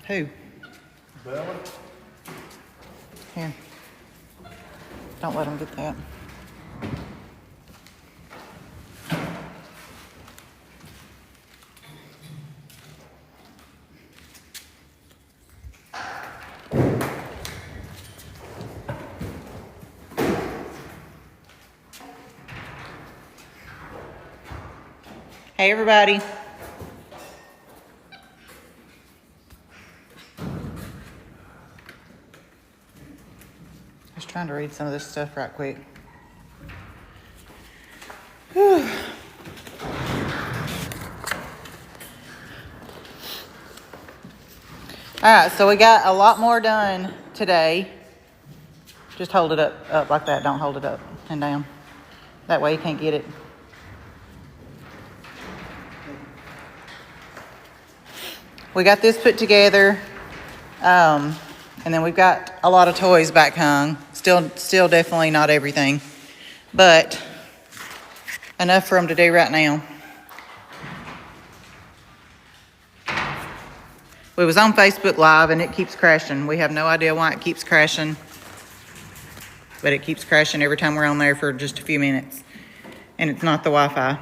Who? Bella? Here. Don't let him get that. Hey, everybody. Just trying to read some of this stuff right quick. Whew. All right, so we got a lot more done today. Just hold it up like that. Don't hold it up and down. That way you can't get it. We got this put together. And then we've got a lot of toys back hung. Still definitely not everything. But enough for them to do right now. We was on Facebook Live and it keeps crashing. We have no idea why it keeps crashing. But it keeps crashing every time we're on there for just a few minutes. And it's not the Wi-Fi.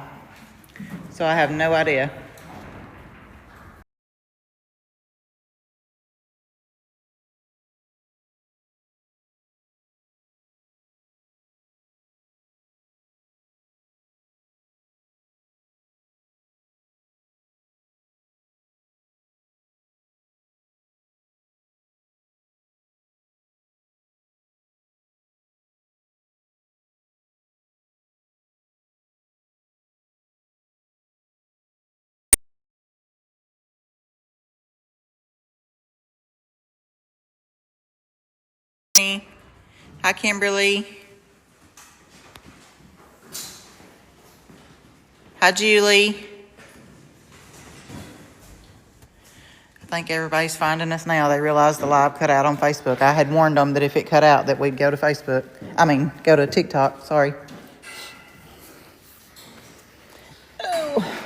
So I have no idea. Hi, Kimberly. Hi, Julie. I think everybody's finding us now. They realize the live cut out on Facebook. I had warned them that if it cut out that we'd go to Facebook. Go to TikTok, sorry. Oh.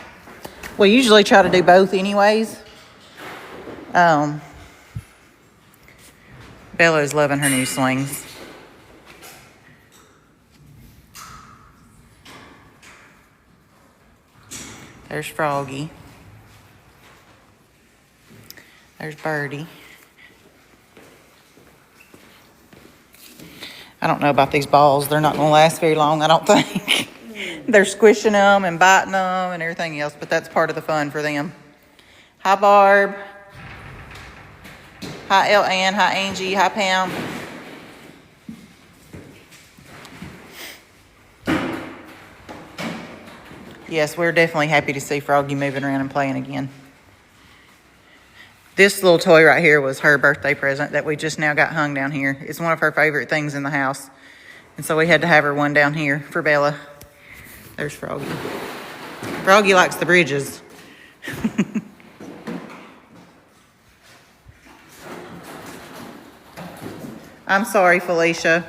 We usually try to do both anyways. Bella's loving her new swings. There's Froggy. There's Birdie. I don't know about these balls. They're not going to last very long, I don't think. They're squishing them and biting them and everything else, but that's part of the fun for them. Hi, Barb. Hi, Ann. Hi, Angie. Hi, Pam. Yes, we're definitely happy to see Froggy moving around and playing again. This little toy right here was her birthday present that we just now got hung down here. It's one of her favorite things in the house. And so we had to have her one down here for Bella. There's Froggy. Froggy likes the bridges. I'm sorry, Felicia.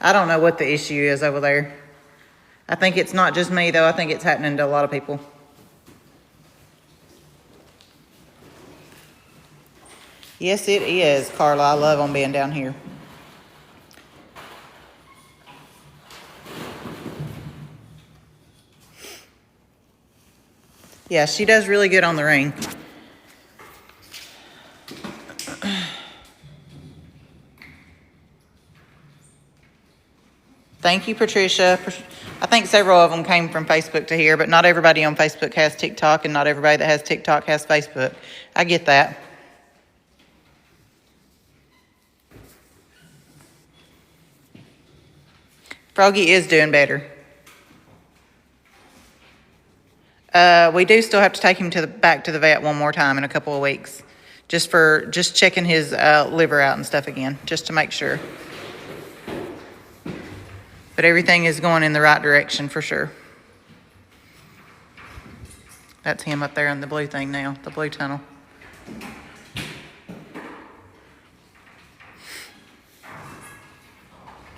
I don't know what the issue is over there. I think it's not just me, though. I think it's happening to a lot of people. Yes, it is, Carla. I love them being down here. Yeah, she does really good on the ring. Thank you, Patricia. I think several of them came from Facebook to here, but not everybody on Facebook has TikTok, and not everybody that has TikTok has Facebook. I get that. Froggy is doing better. We do still have to take him back to the vet one more time in a couple of weeks, just checking his liver out and stuff again, just to make sure. But everything is going in the right direction for sure. That's him up there on the blue thing now, the blue tunnel.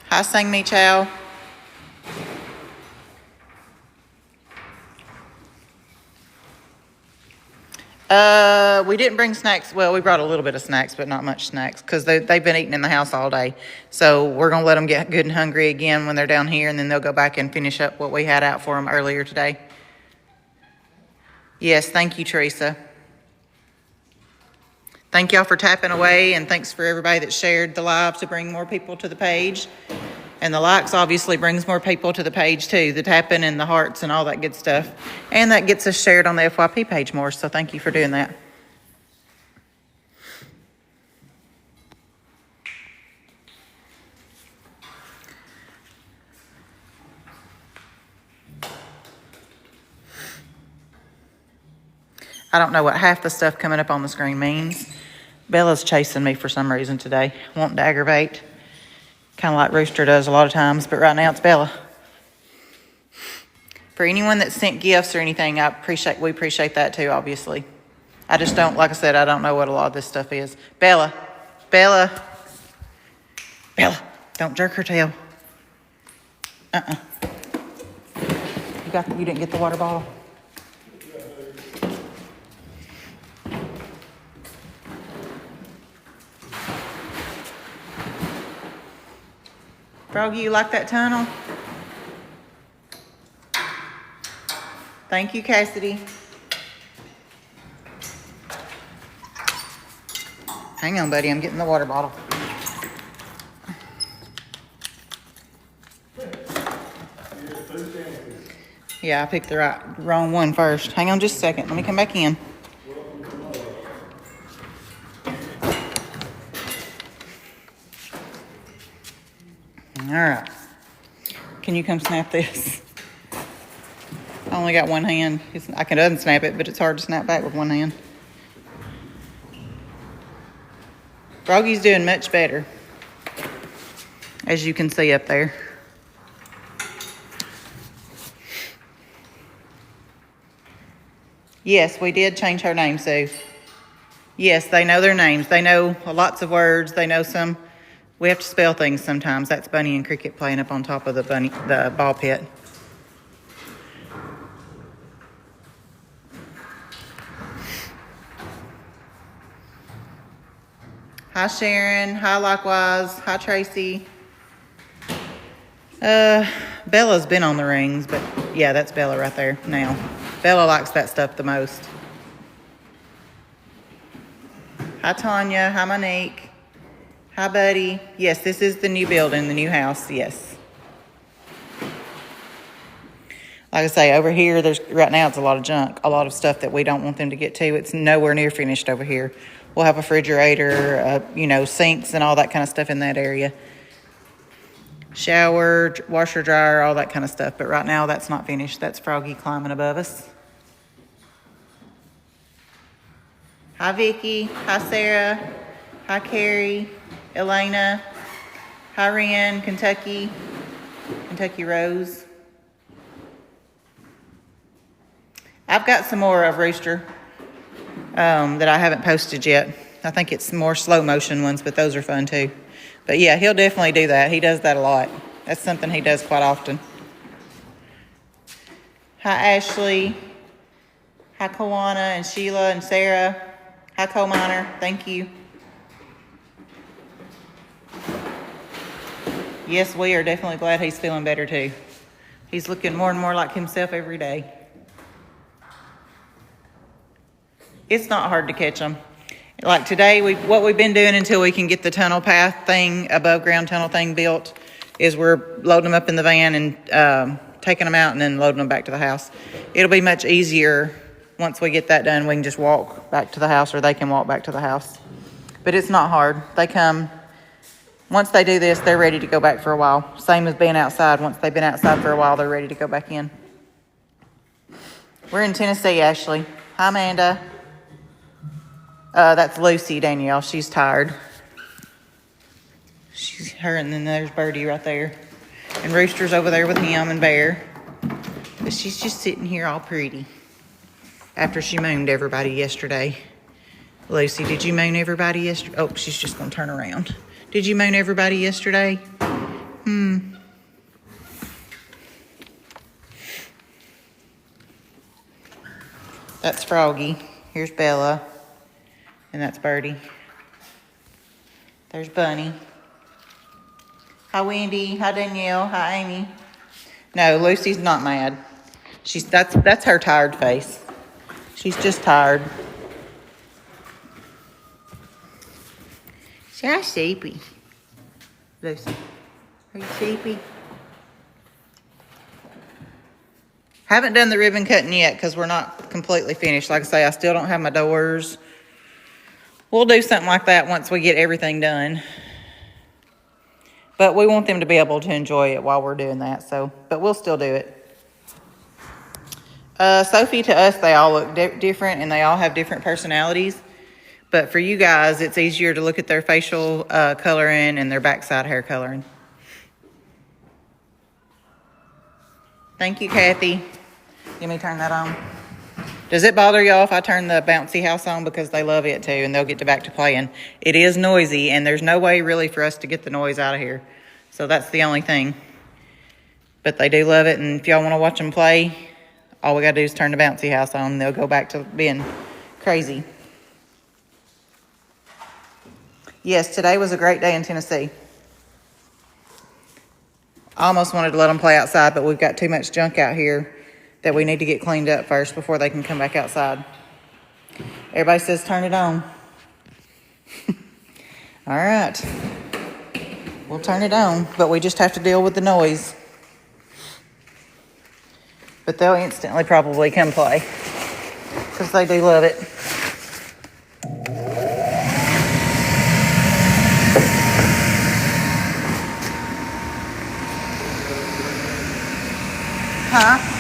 Hi, Sang Me Chow. We didn't bring snacks. Well, we brought a little bit of snacks, but not much snacks because they've been eating in the house all day. So we're going to let them get good and hungry again when they're down here, and then they'll go back and finish up what we had out for them earlier today. Yes, thank you, Teresa. Thank y'all for tapping away, and thanks for everybody that shared the live to bring more people to the page. And the likes obviously brings more people to the page too, the tapping and the hearts and all that good stuff. And that gets us shared on the FYP page more, so thank you for doing that. I don't know what half the stuff coming up on the screen means. Bella's chasing me for some reason today, wanting to aggravate. Kind of like Rooster does a lot of times, but right now it's Bella. For anyone that sent gifts or anything, we appreciate that too, obviously. I just don't, like I said, I don't know what a lot of this stuff is. Bella, don't jerk her tail. You didn't get the water bottle? Froggy, you like that tunnel? Thank you, Cassidy. Hang on, buddy. I'm getting the water bottle. Yeah, I picked the wrong one first. Hang on just a second. Let me come back in. All right. Can you come snap this? I only got one hand. I can unsnap it, but it's hard to snap back with one hand. Froggy's doing much better, as you can see up there. Yes, we did change her name, Sue. Yes, they know their names. They know lots of words. They know some. We have to spell things sometimes. That's Bunny and Cricket playing up on top of the ball pit. Hi, Sharon. Hi, likewise. Hi, Tracy. Bella's been on the rings, but yeah, that's Bella right there now. Bella likes that stuff the most. Hi, Tanya. Hi, Monique. Hi, Buddy. Yes, this is the new building, the new house. Yes. Like I say, over here, right now it's a lot of junk, a lot of stuff that we don't want them to get to. It's nowhere near finished over here. We'll have a refrigerator, sinks and all that kind of stuff in that area. Shower, washer, dryer, all that kind of stuff. But right now, that's not finished. That's Froggy climbing above us. Hi, Vicky. Hi, Sarah. Hi, Carrie. Elena. Hi, Ren. Kentucky Rose. I've got some more of Rooster that I haven't posted yet. I think it's more slow motion ones, but those are fun too. But yeah, he'll definitely do that. He does that a lot. That's something he does quite often. Hi, Ashley. Hi, Kawana and Sheila and Sarah. Hi, Coal Miner. Thank you. Yes, we are definitely glad he's feeling better too. He's looking more and more like himself every day. It's not hard to catch them. Like today, what we've been doing until we can get the tunnel path thing, above ground tunnel thing built, is we're loading them up in the van and taking them out and then loading them back to the house. It'll be much easier once we get that done. We can just walk back to the house, or they can walk back to the house. But it's not hard. They come, once they do this, they're ready to go back for a while. Same as being outside. Once they've been outside for a while, they're ready to go back in. We're in Tennessee, Ashley. Hi, Amanda. That's Lucy, Danielle. She's tired. She's her, and then there's Birdie right there. And Rooster's over there with him and Bear. But she's just sitting here all pretty. After she mooned everybody yesterday. Lucy, did you moon everybody yesterday? Oh, she's just going to turn around. Did you moon everybody yesterday? That's Froggy. Here's Bella. And that's Birdie. There's Bunny. Hi, Wendy. Hi, Danielle. Hi, Amy. No, Lucy's not mad. That's her tired face. She's just tired. She's sleepy. Lucy, are you sleepy? Haven't done the ribbon cutting yet because we're not completely finished. Like I say, I still don't have my doors. We'll do something like that once we get everything done. But we want them to be able to enjoy it while we're doing that. But we'll still do it. Sophie, to us, they all look different and they all have different personalities. But for you guys, it's easier to look at their facial coloring and their backside hair coloring. Thank you, Kathy. Let me turn that on. Does it bother y'all if I turn the bouncy house on? Because they love it too, and they'll get back to playing. It is noisy, and there's no way really for us to get the noise out of here. So that's the only thing. But they do love it, and if y'all want to watch them play, all we got to do is turn the bouncy house on, and they'll go back to being crazy. Yes, today was a great day in Tennessee. I almost wanted to let them play outside, but we've got too much junk out here that we need to get cleaned up first before they can come back outside. Everybody says turn it on. All right. We'll turn it on, but we just have to deal with the noise. But they'll instantly probably come play because they do love it. Huh?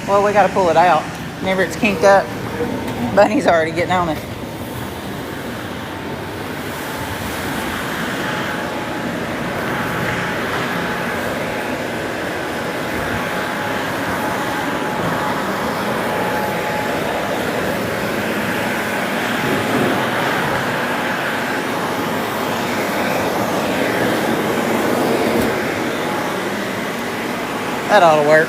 Well, we got to pull it out. Whenever it's kinked up, Bunny's already getting on it. That ought to work.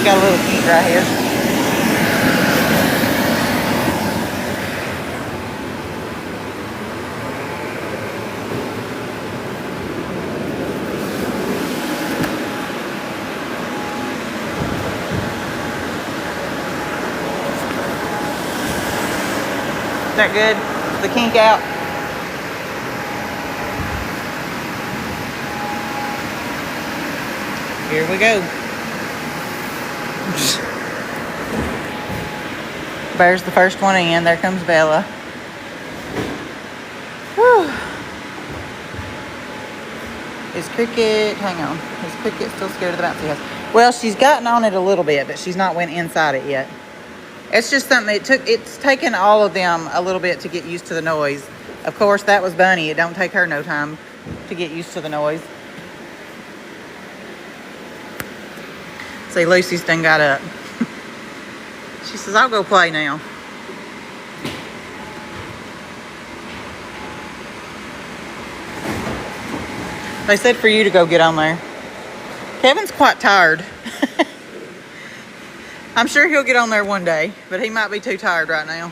Got a little kink right here. Is that good? Is the kink out? Here we go. Bear's the first one in. There comes Bella. Whew. Is Cricket, hang on. Is Cricket still scared of the bouncy house? Well, she's gotten on it a little bit, but she's not went inside it yet. It's just something it's taken all of them a little bit to get used to the noise. Of course, that was Bunny. It don't take her no time to get used to the noise. See, Lucy's done got up. She says, I'll go play now. They said for you to go get on there. Kevin's quite tired. I'm sure he'll get on there one day, but he might be too tired right now.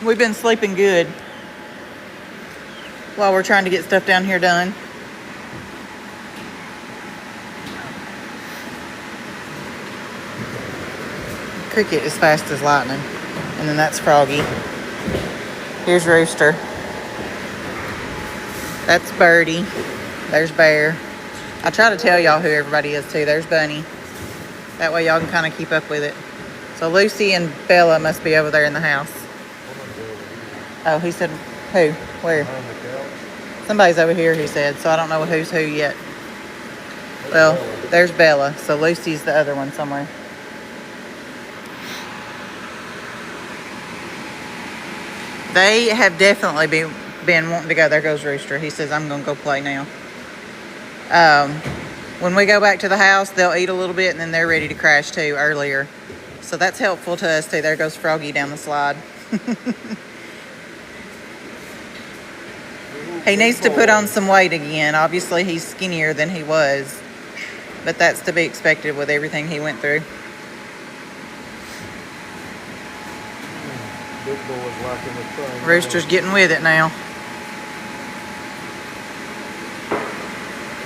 We've been sleeping good while we're trying to get stuff down here done. Cricket is fast as lightning. And then that's Froggy. Here's Rooster. That's Birdie. There's Bear. I try to tell y'all who everybody is too. There's Bunny. That way y'all can kind of keep up with it. So Lucy and Bella must be over there in the house. Oh, he said who? Where? Somebody's over here, he said. So I don't know who's who yet. Well, there's Bella. So Lucy's the other one somewhere. They have definitely been wanting to go. There goes Rooster. He says, I'm going to go play now. When we go back to the house, they'll eat a little bit, and then they're ready to crash, too, earlier. So that's helpful to us, too. There goes Froggy down the slide. He needs to put on some weight again. Obviously, he's skinnier than he was, but that's to be expected with everything he went through. Big boy's liking the thing. Rooster's getting with it now.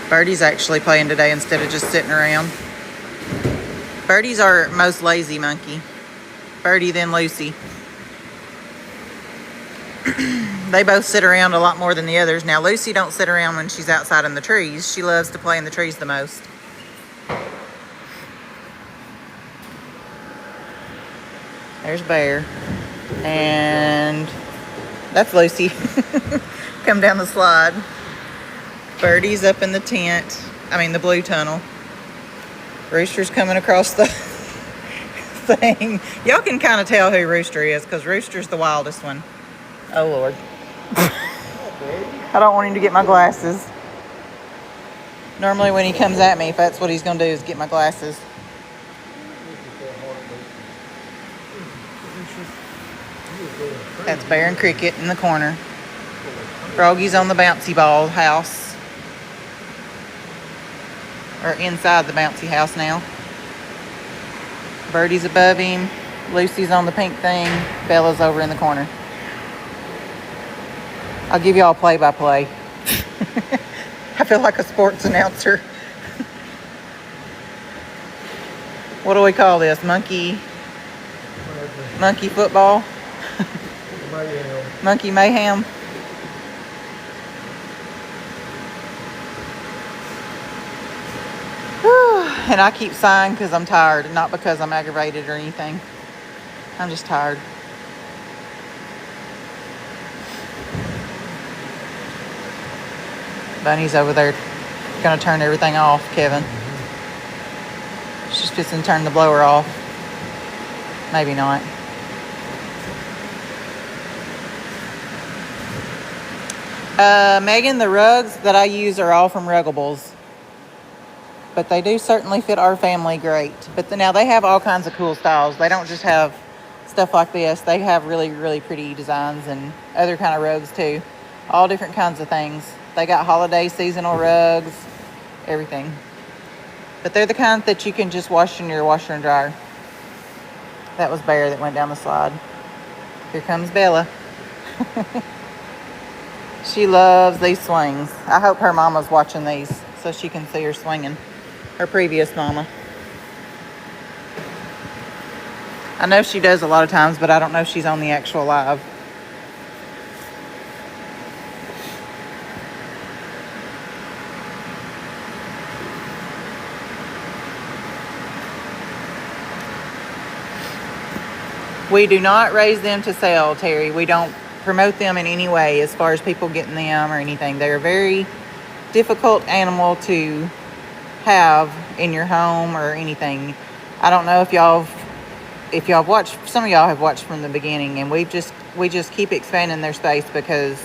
Birdie's actually playing today instead of just sitting around. Birdie's our most lazy monkey. Birdie, then Lucy. They both sit around a lot more than the others. Now, Lucy don't sit around when she's outside in the trees. She loves to play in the trees the most. There's Bear. And that's Lucy. Come down the slide. Birdie's up in the tent. The blue tunnel. Rooster's coming across the thing. Y'all can kind of tell who Rooster is because Rooster's the wildest one. Oh, Lord. I don't want him to get my glasses. Normally when he comes at me, if that's what he's going to do is get my glasses. That's Bear and Cricket in the corner. Froggy's on the bouncy ball house. Or inside the bouncy house now. Birdie's above him. Lucy's on the pink thing. Bella's over in the corner. I'll give y'all play-by-play. I feel like a sports announcer. What do we call this? Monkey football? Monkey mayhem. Whew. And I keep sighing because I'm tired, not because I'm aggravated or anything. I'm just tired. Bunny's over there gonna turn everything off, Kevin. She's just gonna turn the blower off. Maybe not. Megan, the rugs that I use are all from Ruggables. But they do certainly fit our family great. But now they have all kinds of cool styles. They don't just have stuff like this. They have really, really pretty designs and other kind of rugs too. All different kinds of things. They got holiday seasonal rugs, everything. But they're the kind that you can just wash in your washer and dryer. That was Bear that went down the slide. Here comes Bella. She loves these swings. I hope her mama's watching these so she can see her swinging. Her previous mama. I know she does a lot of times, but I don't know if she's on the actual live. We do not raise them to sell, Terry. We don't promote them in any way as far as people getting them or anything. They're a very difficult animal to have in your home or anything. I don't know if y'all have watched, some of y'all have watched from the beginning, and we just keep expanding their space because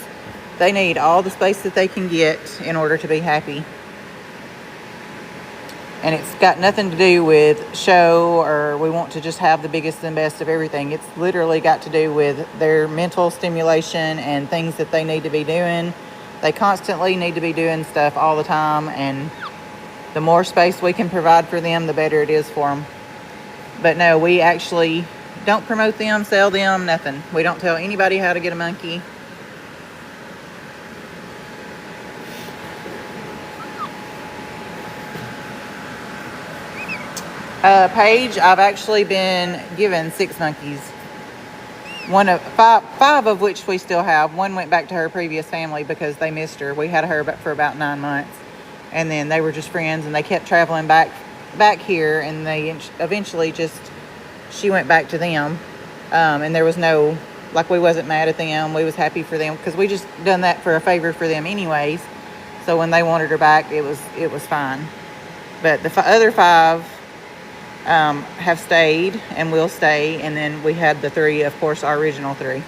they need all the space that they can get in order to be happy. And it's got nothing to do with show or we want to just have the biggest and best of everything. It's literally got to do with their mental stimulation and things that they need to be doing. They constantly need to be doing stuff all the time, and the more space we can provide for them, the better it is for them. But no, we actually don't promote them, sell them, nothing. We don't tell anybody how to get a monkey. Paige, I've actually been given 6 monkeys. One of five of which we still have. One went back to her previous family because they missed her. We had her for about 9 months, and then they were just friends, and they kept traveling back here, and they eventually she went back to them, and there was no, like, we wasn't mad at them. We was happy for them because we just done that for a favor for them anyways. So when they wanted her back, it was fine. But the other 5 have stayed and will stay, and then we had the 3, of course, our original 3.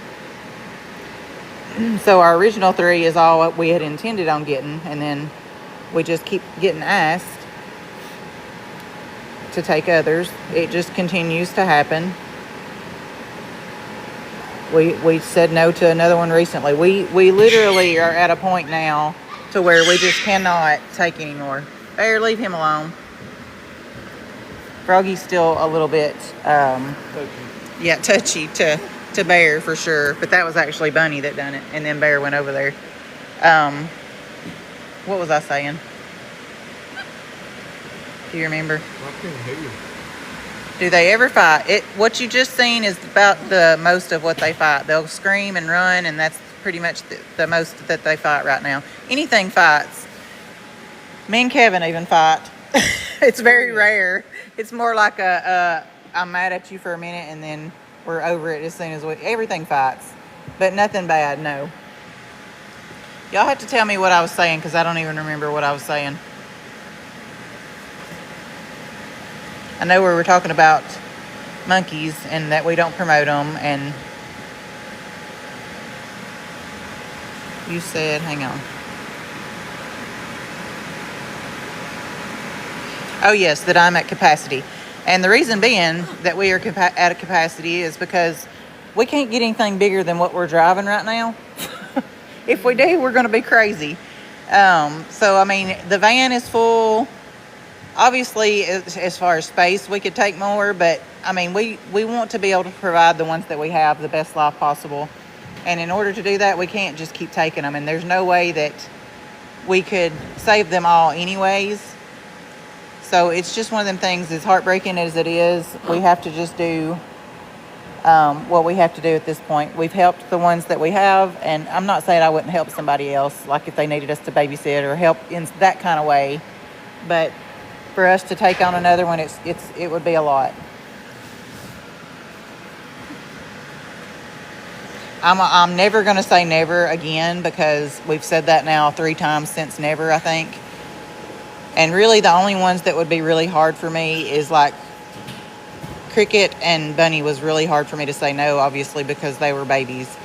So our original 3 is all what we had intended on getting, and then we just keep getting asked to take others. It just continues to happen. We said no to another one recently. We literally are at a point now to where we just cannot take anymore. Bear, leave him alone. Froggy's still a little bit, touchy to Bear for sure. But that was actually Bunny that done it, and then Bear went over there. What was I saying? Do you remember? I can't hear you. Do they ever fight? What you just seen is about the most of what they fight. They'll scream and run, and that's pretty much the most that they fight right now. Anything fights. Me and Kevin even fight. It's very rare. It's more like I'm mad at you for a minute, and then we're over it as soon as everything fights. But nothing bad, no. Y'all have to tell me what I was saying, because I don't even remember what I was saying. I know we were talking about monkeys and that we don't promote them, and you said, hang on. Oh yes, that I'm at capacity. And the reason being that we are at a capacity is because we can't get anything bigger than what we're driving right now. If we do, we're going to be crazy. So, I mean, the van is full. Obviously, as far as space, we could take more, but I mean, we want to be able to provide the ones that we have the best life possible. And in order to do that, we can't just keep taking them. And there's no way that we could save them all anyways. So it's just one of them things, as heartbreaking as it is, we have to just do what we have to do at this point. We've helped the ones that we have, and I'm not saying I wouldn't help somebody else, like if they needed us to babysit or help in that kind of way. But for us to take on another one, it would be a lot. I'm never going to say never again, because we've said that now 3 times since never, I think. And really the only ones that would be really hard for me is like Cricket and Bunny was really hard for me to say no, obviously, because they were babies.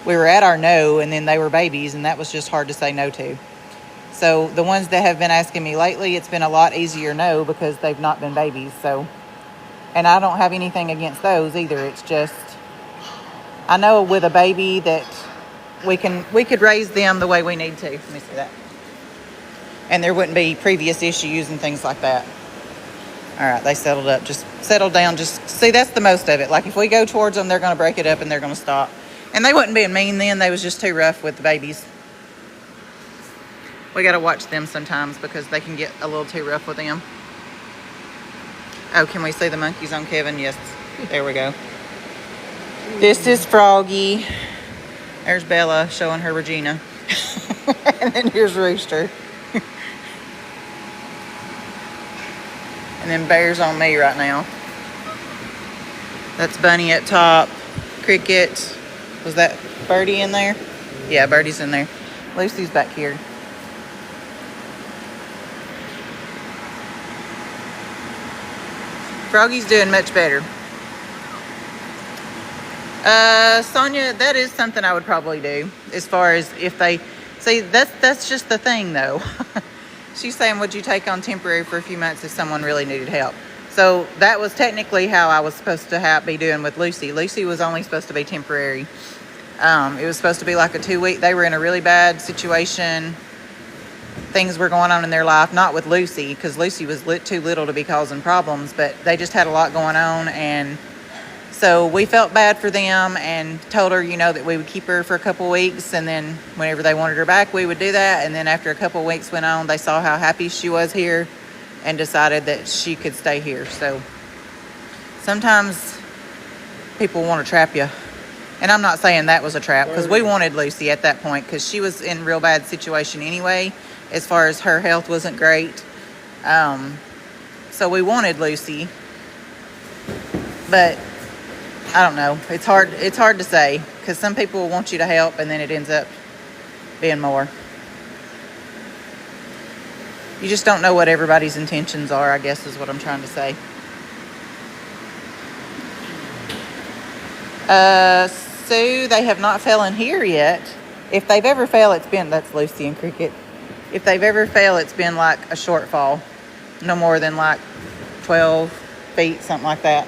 We were at our no, and then they were babies, and that was just hard to say no to. So the ones that have been asking me lately, it's been a lot easier no, because they've not been babies. So, and I don't have anything against those either. It's just, I know with a baby that we could raise them the way we need to. Let me see that. And there wouldn't be previous issues and things like that. All right, they settled up. Just settled down. Just see, that's the most of it. Like if we go towards them, they're going to break it up and they're going to stop. And they wasn't being mean then. They was just too rough with the babies. We got to watch them sometimes because they can get a little too rough with them. Oh, can we see the monkeys on Kevin? Yes. There we go. This is Froggy. There's Bella showing her Regina. And then here's Rooster. And then Bear's on me right now. That's Bunny at top. Cricket. Was that Birdie in there? Yeah, Birdie's in there. Lucy's back here. Froggy's doing much better. Sonia, that is something I would probably do. As far as if they... See, that's just the thing, though. She's saying, would you take on temporary for a few months if someone really needed help? So that was technically how I was supposed to be doing with Lucy. Lucy was only supposed to be temporary. It was supposed to be like a 2-week. They were in a really bad situation. Things were going on in their life, not with Lucy, because Lucy was too little to be causing problems, but they just had a lot going on, and so we felt bad for them and told her, that we would keep her for a couple weeks, and then whenever they wanted her back, we would do that. And then after a couple weeks went on, they saw how happy she was here and decided that she could stay here. So sometimes people want to trap you. And I'm not saying that was a trap, because we wanted Lucy at that point, because she was in a real bad situation anyway, as far as her health wasn't great. So we wanted Lucy. But I don't know. It's hard to say, because some people want you to help and then it ends up being more. You just don't know what everybody's intentions are, I guess is what I'm trying to say. Sue, they have not fell in here yet. If they've ever fell, that's Lucy and Cricket. If they've ever fell, it's been like a short fall. No more than like 12 feet, something like that.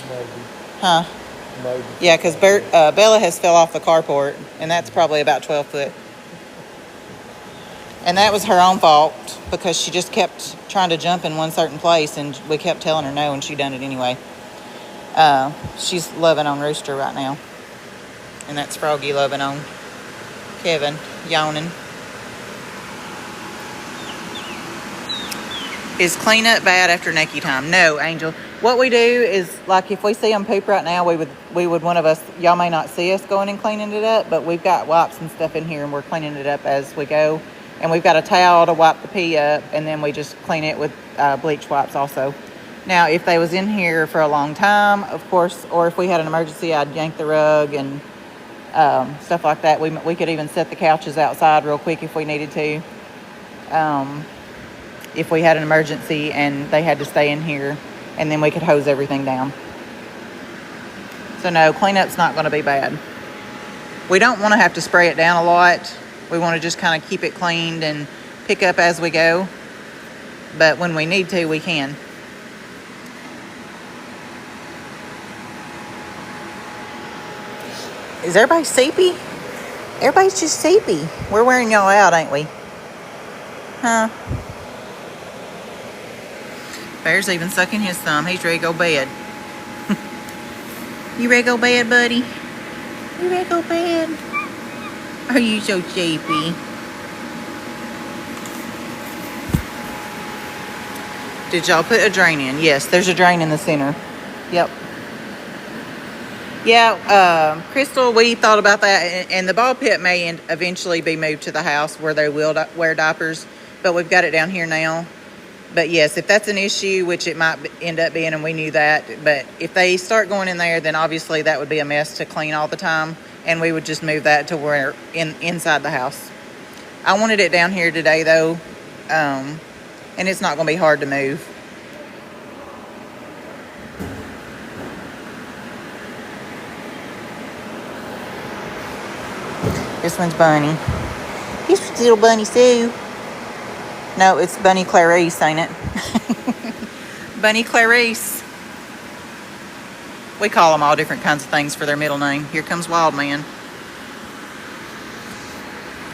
Maybe. Huh? Maybe. Yeah, because Bella has fell off the carport, and that's probably about 12 foot. And that was her own fault because she just kept trying to jump in one certain place, and we kept telling her no, and she done it anyway. She's loving on Rooster right now. And that's Froggy loving on Kevin, yawning. Is cleanup bad after Nucky time? No, Angel. What we do is, like, if we see them poop right now, we would one of us, y'all may not see us going and cleaning it up, but we've got wipes and stuff in here, and we're cleaning it up as we go. And we've got a towel to wipe the pee up, and then we just clean it with bleach wipes also. Now, if they was in here for a long time, of course, or if we had an emergency, I'd yank the rug and stuff like that. We could even set the couches outside real quick if we needed to. If we had an emergency and they had to stay in here, and then we could hose everything down. So no, cleanup's not going to be bad. We don't want to have to spray it down a lot. We want to just kind of keep it cleaned and pick up as we go. But when we need to, we can. Is everybody sleepy? Everybody's just sleepy. We're wearing y'all out, ain't we? Huh? Bear's even sucking his thumb. He's ready to go bed. You ready to go bed, buddy? You ready to go bed? Are you so sleepy? Did y'all put a drain in? Yes, there's a drain in the center. Yep. Yeah, Crystal, we thought about that, and the ball pit may eventually be moved to the house where they will wear diapers, but we've got it down here now. But yes, if that's an issue, which it might end up being, and we knew that, but if they start going in there, then obviously that would be a mess to clean all the time, and we would just move that to where inside the house. I wanted it down here today, though, and it's not going to be hard to move. This one's Bunny. This one's little Bunny Sue. No, it's Bunny Clarice, ain't it? Bunny Clarice. We call them all different kinds of things for their middle name. Here comes Wild Man.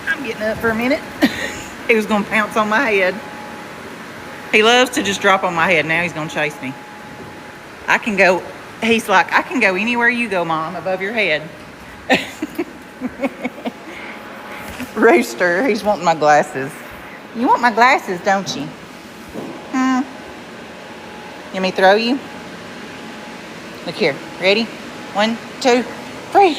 I'm getting up for a minute. He was going to pounce on my head. He loves to just drop on my head. Now he's going to chase me. I can go, he's like, I can go anywhere you go, Mom, above your head. Rooster, he's wanting my glasses. You want my glasses, don't you? Let me throw you? Look here. Ready? 1, 2, 3.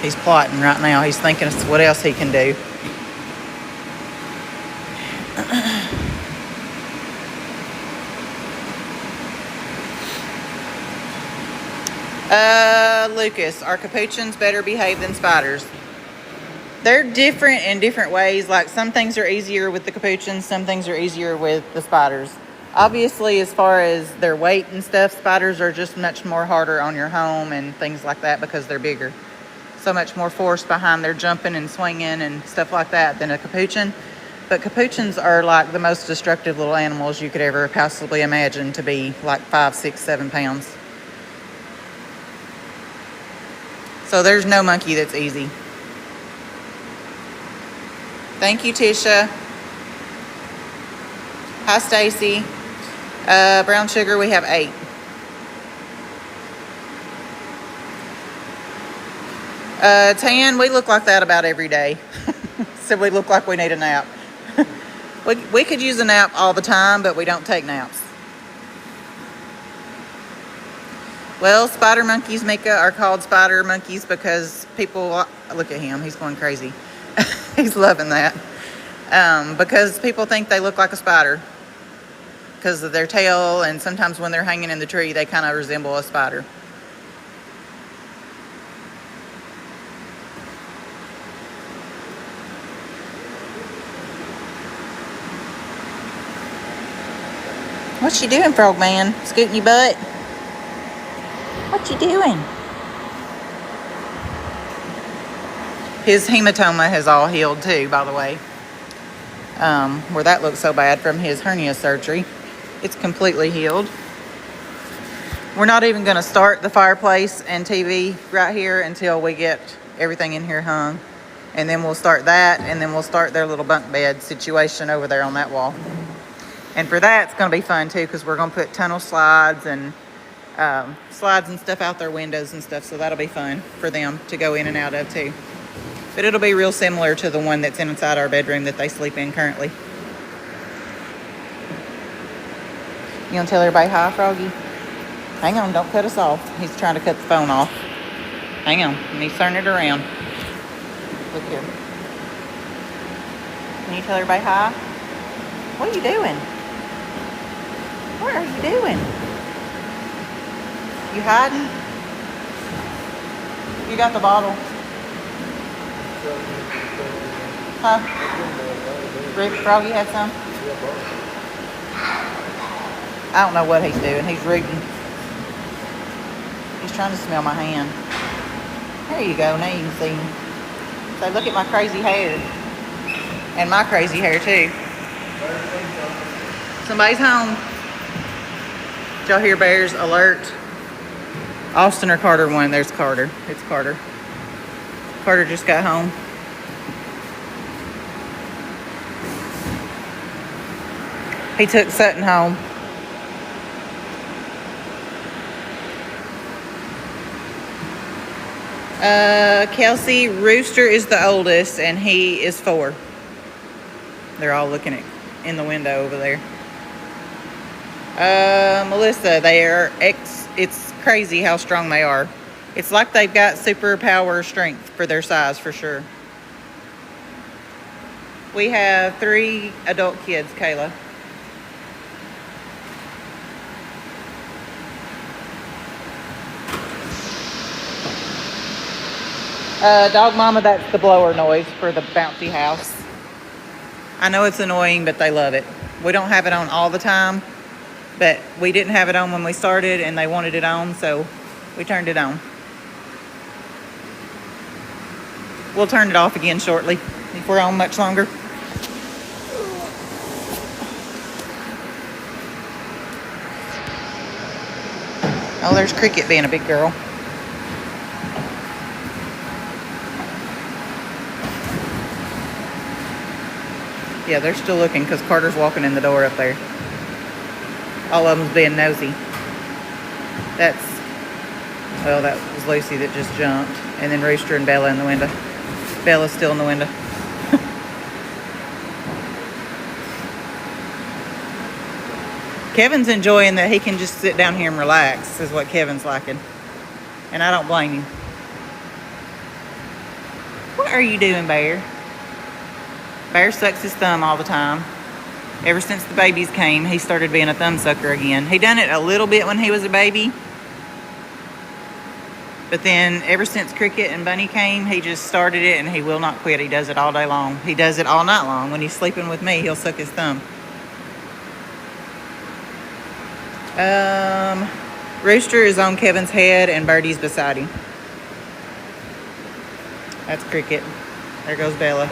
He's plotting right now. He's thinking of what else he can do. Lucas, are capuchins better behaved than spiders? They're different in different ways. Like, some things are easier with the capuchins, some things are easier with the spiders. Obviously, as far as their weight and stuff, spiders are just much more harder on your home and things like that because they're bigger. So much more force behind their jumping and swinging and stuff like that than a capuchin. But capuchins are like the most destructive little animals you could ever possibly imagine to be like 5, 6, 7 pounds. So there's no monkey that's easy. Thank you, Tisha. Hi, Stacy. Brown sugar, we have 8. Tan, we look like that about every day. So we look like we need a nap. We could use a nap all the time, but we don't take naps. Well, spider monkeys, Mika, are called spider monkeys because people, look at him, he's going crazy. He's loving that. Because people think they look like a spider because of their tail, and sometimes when they're hanging in the tree, they kind of resemble a spider. What you doing, frog man? Scooting your butt? What you doing? His hematoma has all healed too, by the way. where that looked so bad from his hernia surgery. It's completely healed. We're not even going to start the fireplace and TV right here until we get everything in here hung. And then we'll start that, and then we'll start their little bunk bed situation over there on that wall. And for that, it's going to be fun too, because we're going to put tunnel slides and stuff out their windows and stuff. So that'll be fun for them to go in and out of too. But it'll be real similar to the one that's inside our bedroom that they sleep in currently. You gonna tell everybody hi, Froggy? Hang on, don't cut us off. He's trying to cut the phone off. Hang on, let me turn it around. Look here. Can you tell everybody hi? What are you doing? What are you doing? You hiding? You got the bottle. Huh? Rick, Froggy had some? I don't know what he's doing. He's rooting. He's trying to smell my hand. There you go. Now you can see him. So look at my crazy hair. And my crazy hair too. Somebody's home. Did y'all hear bears alert? Austin or Carter won. There's Carter. It's Carter. Carter just got home. He took Sutton home. Kelsey, Rooster is the oldest, and he is 4. They're all looking in the window over there. Melissa, it's crazy how strong they are. It's like they've got superpower strength for their size, for sure. We have 3 adult kids, Kayla. Dog Mama, that's the blower noise for the bouncy house. I know it's annoying, but they love it. We don't have it on all the time, but we didn't have it on when we started, and they wanted it on, so we turned it on. We'll turn it off again shortly if we're on much longer. Oh, there's Cricket being a big girl. Yeah, they're still looking because Carter's walking in the door up there. All of them's being nosy. That was Lucy that just jumped. And then Rooster and Bella in the window. Bella's still in the window. Kevin's enjoying that he can just sit down here and relax, is what Kevin's liking. And I don't blame him. What are you doing, Bear? Bear sucks his thumb all the time. Ever since the babies came, he started being a thumb sucker again. He done it a little bit when he was a baby. But then ever since Cricket and Bunny came, he just started it and he will not quit. He does it all day long. He does it all night long. When he's sleeping with me, he'll suck his thumb. Rooster is on Kevin's head and Birdie's beside him. That's Cricket. There goes Bella.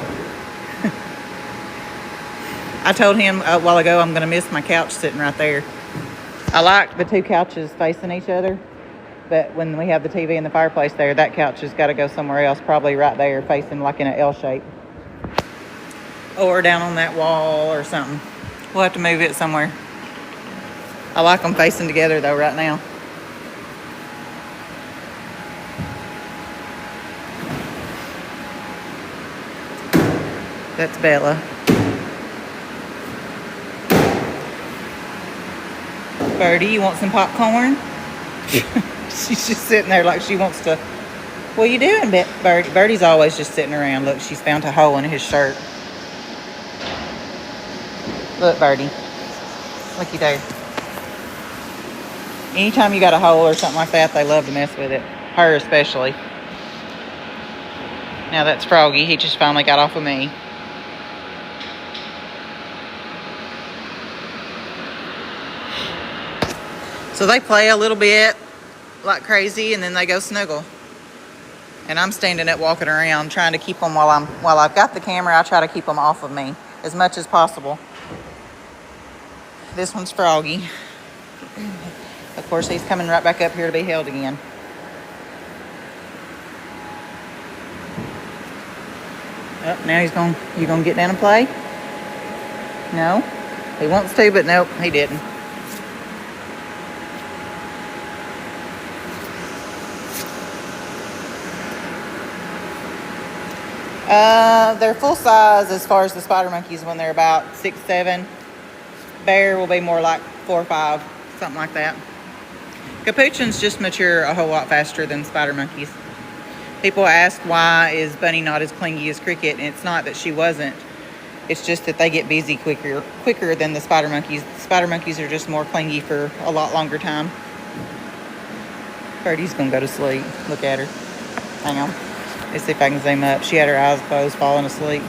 I told him a while ago I'm going to miss my couch sitting right there. I like the 2 couches facing each other, but when we have the TV and the fireplace there, that couch has got to go somewhere else, probably right there facing like in an L shape. Or down on that wall or something. We'll have to move it somewhere. I like them facing together though right now. That's Bella. Birdie, you want some popcorn? She's just sitting there like she wants to. What are you doing, Birdie? Birdie's always just sitting around. Look, she's found a hole in his shirt. Look, Birdie. Looky there. Anytime you got a hole or something like that, they love to mess with it. Her especially. Now that's Froggy. He just finally got off of me. So they play a little bit like crazy and then they go snuggle. And I'm standing up walking around trying to keep them while I've got the camera, I try to keep them off of me. as much as possible. This one's Froggy. Of course, he's coming right back up here to be held again. Oh, now you gonna get down and play? No? He wants to, but nope, he didn't. They're full size as far as the spider monkeys when they're about 6, 7. Bear will be more like 4 or 5, something like that. Capuchins just mature a whole lot faster than spider monkeys. People ask why is Bunny not as clingy as Cricket, and it's not that she wasn't. It's just that they get busy quicker than the spider monkeys. The spider monkeys are just more clingy for a lot longer time. Birdie's gonna go to sleep. Look at her. Hang on. Let's see if I can zoom up. She had her eyes closed, falling asleep.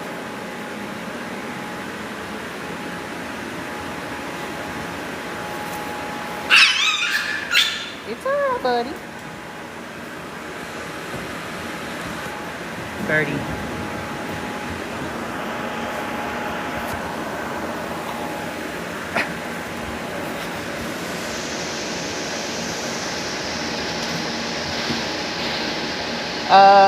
It's all right, buddy. Birdie.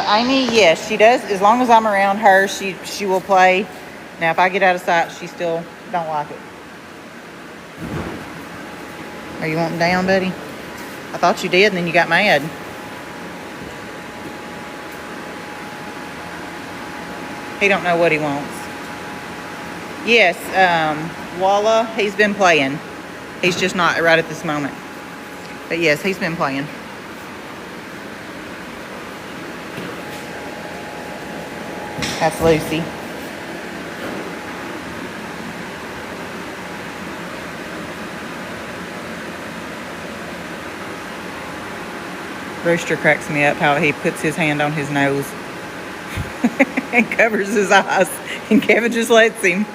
Amy, yes, she does. As long as I'm around her, she will play. Now, if I get out of sight, she still don't like it. Are you wanting down, buddy? I thought you did, and then you got mad. He don't know what he wants. Yes, Walla, he's been playing. He's just not right at this moment. But yes, he's been playing. That's Lucy. Rooster cracks me up how he puts his hand on his nose and covers his eyes, and Kevin just lets him.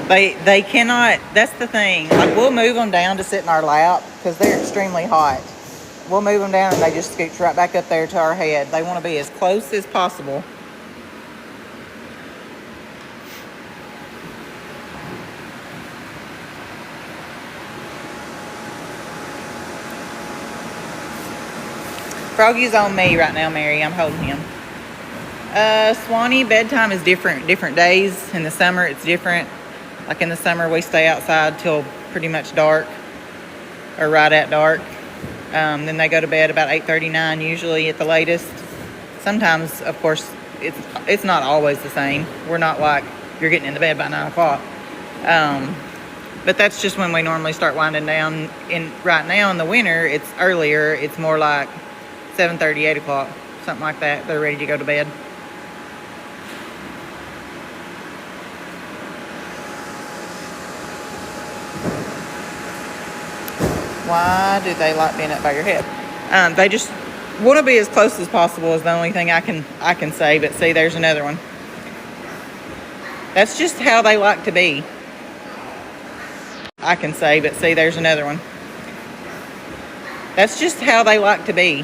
They cannot, that's the thing. Like, we'll move them down to sit in our lap because they're extremely hot. We'll move them down and they just scooch right back up there to our head. They want to be as close as possible. Froggy's on me right now, Mary. I'm holding him. Swanee, bedtime is different days. In the summer, it's different. Like in the summer, we stay outside till pretty much dark or right at dark. Then they go to bed about 8:39, usually at the latest. Sometimes, of course, it's not always the same. We're not like you're getting into bed by 9 o'clock. But that's just when we normally start winding down. Right now in the winter, it's earlier. It's more like 7:30, 8 o'clock, something like that. They're ready to go to bed. Why do they like being up by your head? They just want to be as close as possible is the only thing I can say. But see, there's another one. That's just how they like to be. I can say, but see, there's another one. That's just how they like to be.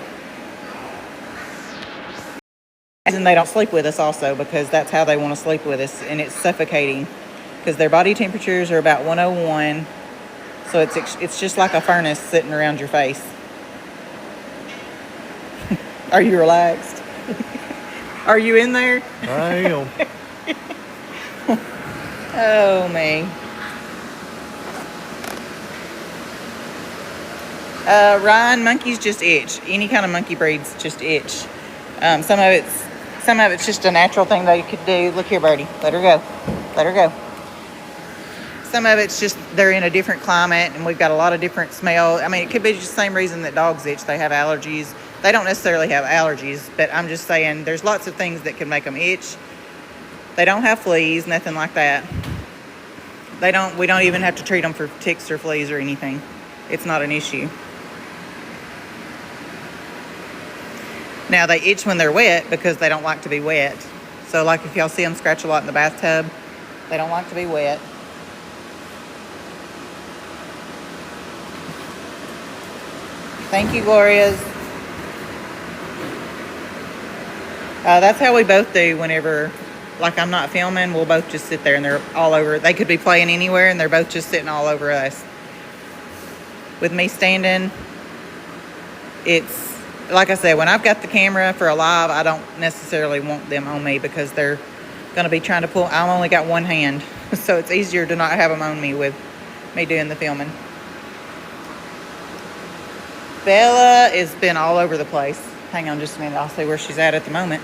And they don't sleep with us also because that's how they want to sleep with us, and it's suffocating because their body temperatures are about 101. So it's just like a furnace sitting around your face. Are you relaxed? Are you in there? I am. Oh, me. Ryan, monkeys just itch. Any kind of monkey breeds just itch. Some of it's just a natural thing they could do. Look here, Birdie. Let her go. Let her go. Some of it's just they're in a different climate and we've got a lot of different smell. I mean, it could be just the same reason that dogs itch. They have allergies. They don't necessarily have allergies, but I'm just saying there's lots of things that can make them itch. They don't have fleas, nothing like that. We don't even have to treat them for ticks or fleas or anything. It's not an issue. Now, they itch when they're wet because they don't like to be wet. So, like if y'all see them scratch a lot in the bathtub, they don't like to be wet. Thank you, Glorias. That's how we both do whenever, like, I'm not filming. We'll both just sit there and they're all over. They could be playing anywhere and they're both just sitting all over us. With me standing, it's, like I said, when I've got the camera for a live, I don't necessarily want them on me because they're going to be trying to pull. I've only got one hand, so it's easier to not have them on me with me doing the filming. Bella has been all over the place. Hang on just a minute. I'll see where she's at the moment.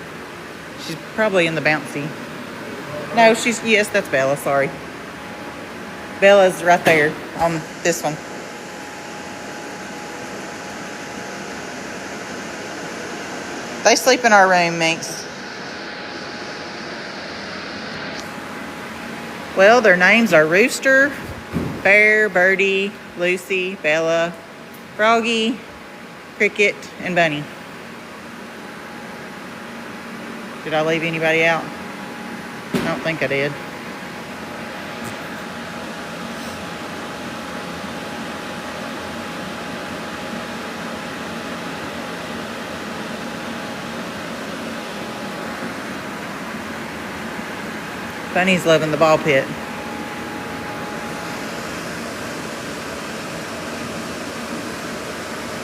She's probably in the Bouncy. No, yes, that's Bella. Sorry. Bella's right there on this one. They sleep in our room, Minx. Well, their names are Rooster, Bear, Birdie, Lucy, Bella, Froggy, Cricket, and Bunny. Did I leave anybody out? I don't think I did. Bunny's loving the ball pit.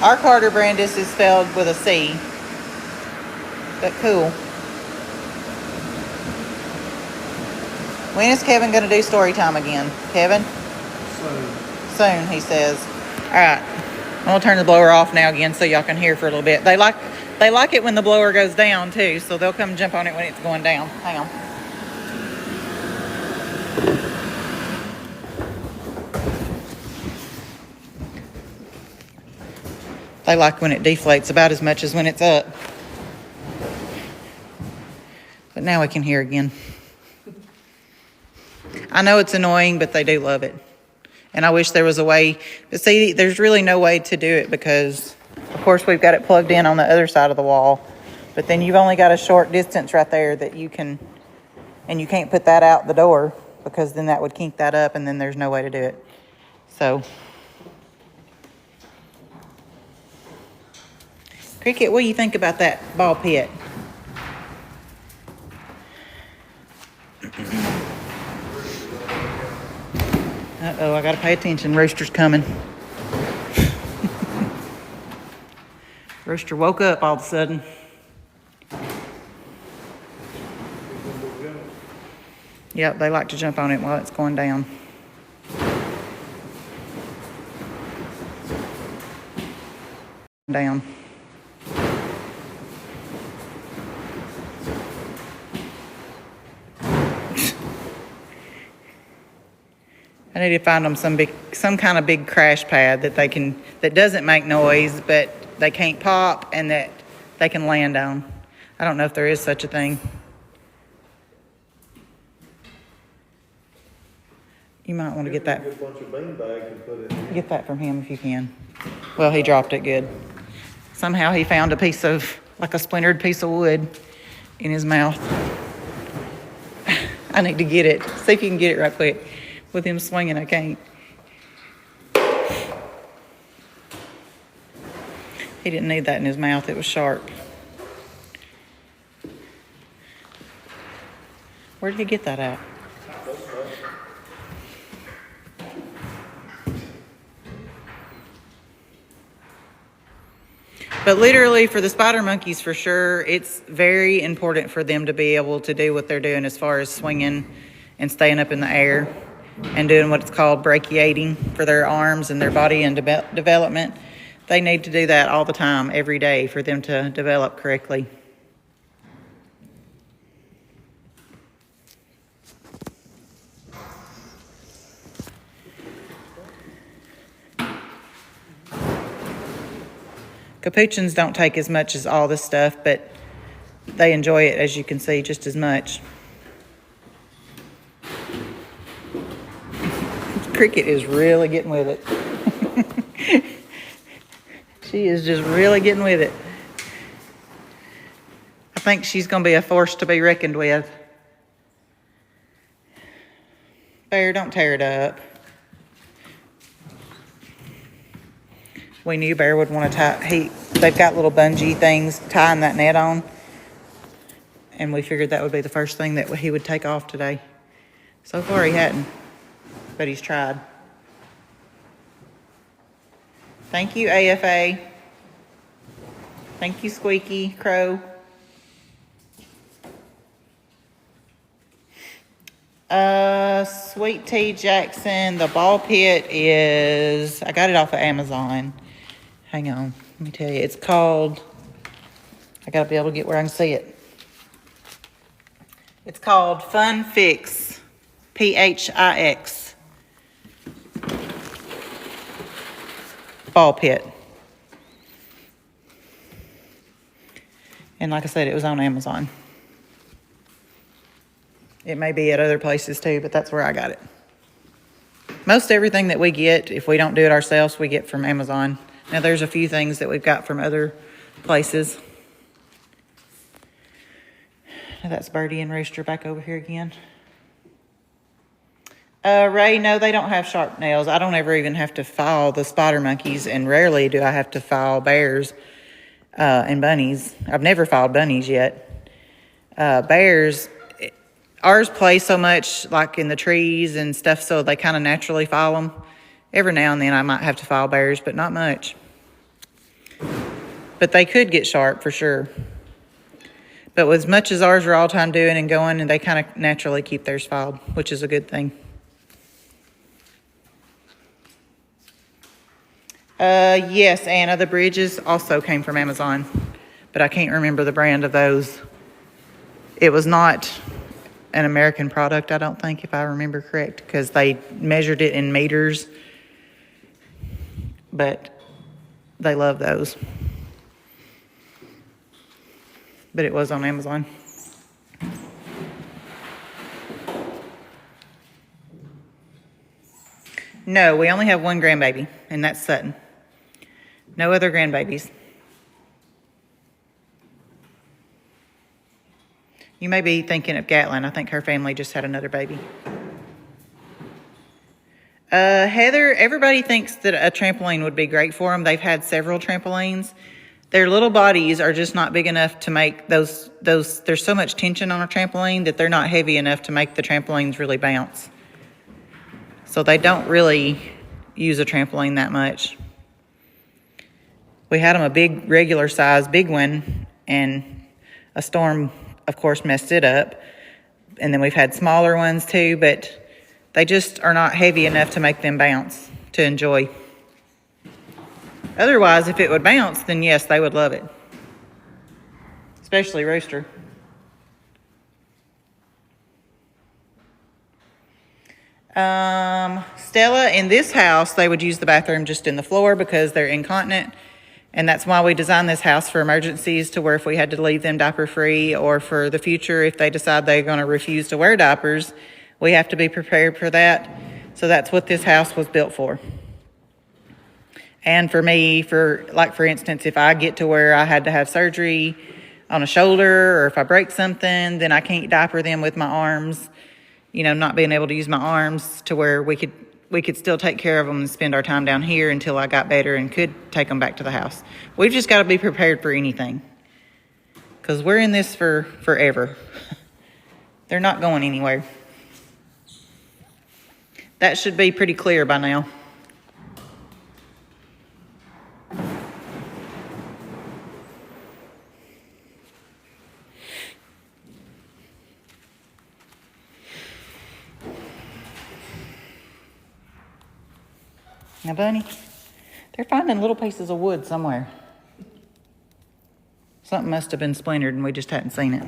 Our Carter Brandis is spelled with a C. But cool. When is Kevin going to do story time again? Kevin? Soon, he says. All right. I'm going to turn the blower off now again so y'all can hear for a little bit. They like it when the blower goes down too, so they'll come jump on it when it's going down. Hang on. They like when it deflates about as much as when it's up. But now we can hear again. I know it's annoying, but they do love it. And I wish there was a way. But see, there's really no way to do it because, of course, we've got it plugged in on the other side of the wall. But then you've only got a short distance right there that you can, and you can't put that out the door because then that would kink that up and then there's no way to do it. So, Cricket, what do you think about that ball pit? Uh-oh, I gotta pay attention. Rooster's coming. Rooster woke up all of a sudden. Yep, they like to jump on it while it's going down. Down. I need to find them some kind of big crash pad that doesn't make noise, but they can't pop and that they can land on. I don't know if there is such a thing. You might want to get that. Get a bunch of bean bags and put it in. Get that from him if you can. Well, he dropped it good. Somehow he found a piece of, like a splintered piece of wood in his mouth. I need to get it. See if you can get it right quick. With him swinging, I can't. He didn't need that in his mouth. It was sharp. Where did he get that at? But literally for the spider monkeys, for sure, it's very important for them to be able to do what they're doing as far as swinging and staying up in the air and doing what's called brachiating for their arms and their body and development. They need to do that all the time, every day, for them to develop correctly. Capuchins don't take as much as all this stuff, but they enjoy it, as you can see, just as much. Cricket is really getting with it. She is just really getting with it. I think she's going to be a force to be reckoned with. Bear, don't tear it up. We knew Bear would want to tie. They've got little bungee things tying that net on. and we figured that would be the first thing that he would take off today. So far he hadn't, but he's tried. Thank you, AFA. Thank you, Squeaky Crow. Sweet Tea Jackson, the ball pit is, I got it off of Amazon. Hang on, let me tell you. It's called, I gotta be able to get where I can see it. It's called Fun Fix, PHIX. Ball pit. And like I said, it was on Amazon. It may be at other places too, but that's where I got it. Most everything that we get, if we don't do it ourselves, we get from Amazon. Now there's a few things that we've got from other places. Now that's Birdie and Rooster back over here again. Ray, no, they don't have sharp nails. I don't ever even have to file the spider monkeys, and rarely do I have to file bears and bunnies. I've never filed bunnies yet. Bears, ours play so much like in the trees and stuff, so they kind of naturally file them. Every now and then I might have to file bears, but not much. But they could get sharp for sure. But as much as ours are all time doing and going, and they kind of naturally keep theirs filed, which is a good thing. Yes, Anna, the bridges also came from Amazon, but I can't remember the brand of those. It was not an American product, I don't think, if I remember correct, because they measured it in meters, but they love those. But it was on Amazon. No, we only have one grandbaby, and that's Sutton. No other grandbabies. You may be thinking of Gatlin. I think her family just had another baby. Heather, everybody thinks that a trampoline would be great for them. They've had several trampolines. Their little bodies are just not big enough to make those, there's so much tension on a trampoline that they're not heavy enough to make the trampolines really bounce. So they don't really use a trampoline that much. We had them a big, regular size, big one, and a storm, of course, messed it up. And then we've had smaller ones too, but they just are not heavy enough to make them bounce to enjoy. Otherwise, if it would bounce, then yes, they would love it. Especially Rooster. Stella, in this house, they would use the bathroom just in the floor because they're incontinent. And that's why we designed this house for emergencies, to where if we had to leave them diaper free, or for the future, if they decide they're going to refuse to wear diapers, we have to be prepared for that. So that's what this house was built for. And for me, for instance, if I get to where I had to have surgery on a shoulder, or if I break something, then I can't diaper them with my arms, not being able to use my arms, to where we could still take care of them and spend our time down here until I got better and could take them back to the house. We've just got to be prepared for anything, because we're in this for forever. They're not going anywhere. That should be pretty clear by now. Now, Bunny, they're finding little pieces of wood somewhere. Something must have been splintered and we just hadn't seen it.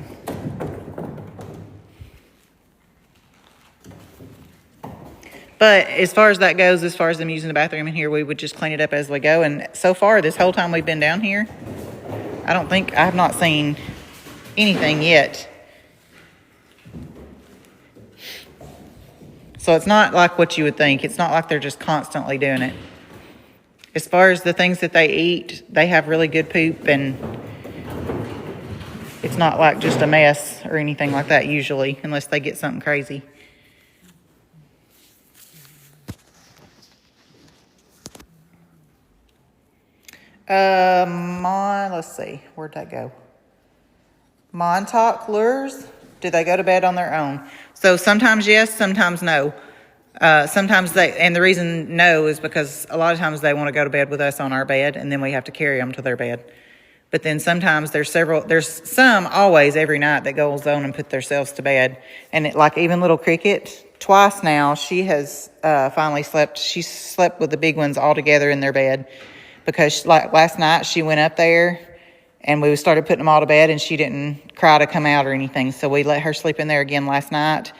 But as far as that goes, as far as them using the bathroom in here, we would just clean it up as we go. And so far, this whole time we've been down here, I have not seen anything yet. So it's not like what you would think. It's not like they're just constantly doing it. As far as the things that they eat, they have really good poop, and it's not like just a mess or anything like that usually, unless they get something crazy. Let's see, where'd that go? Montauk lures, do they go to bed on their own? So sometimes yes, sometimes no. Sometimes and the reason no is because a lot of times they want to go to bed with us on our bed, and then we have to carry them to their bed. But then sometimes there's some always every night that goes on and put themselves to bed. And like even little Cricket, twice now, she has finally slept. She slept with the big ones all together in their bed because like last night she went up there and we started putting them all to bed and she didn't cry to come out or anything. So we let her sleep in there again last night.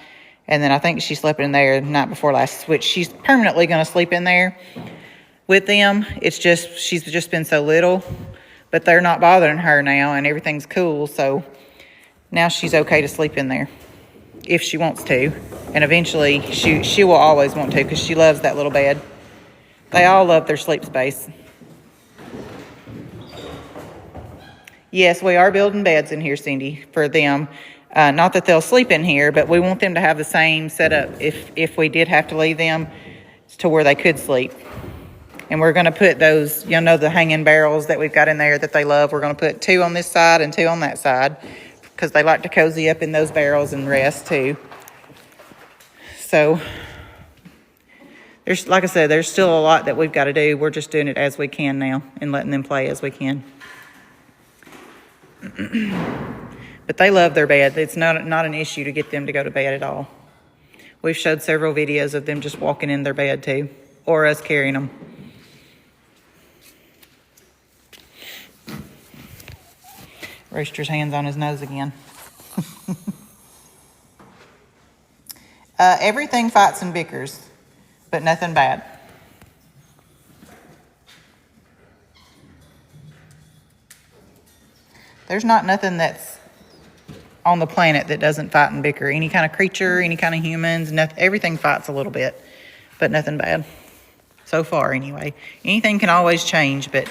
And then I think she slept in there the night before last, which she's permanently going to sleep in there with them. It's just, she's just been so little, but they're not bothering her now and everything's cool. So now she's okay to sleep in there if she wants to. And eventually she will always want to because she loves that little bed. They all love their sleep space. Yes, we are building beds in here, Cindy, for them. Not that they'll sleep in here, but we want them to have the same setup if we did have to leave them to where they could sleep. And we're going to put those, you know, the hanging barrels that we've got in there that they love. We're going to put 2 on this side and 2 on that side because they like to cozy up in those barrels and rest too. So there's, like I said, there's still a lot that we've got to do. We're just doing it as we can now and letting them play as we can. But they love their bed. It's not an issue to get them to go to bed at all. We've showed several videos of them just walking in their bed too, or us carrying them. Rooster's hands on his nose again. Everything fights and bickers, but nothing bad. There's not nothing that's on the planet that doesn't fight and bicker. Any kind of creature, any kind of humans, everything fights a little bit, but nothing bad. So far, anyway. Anything can always change, but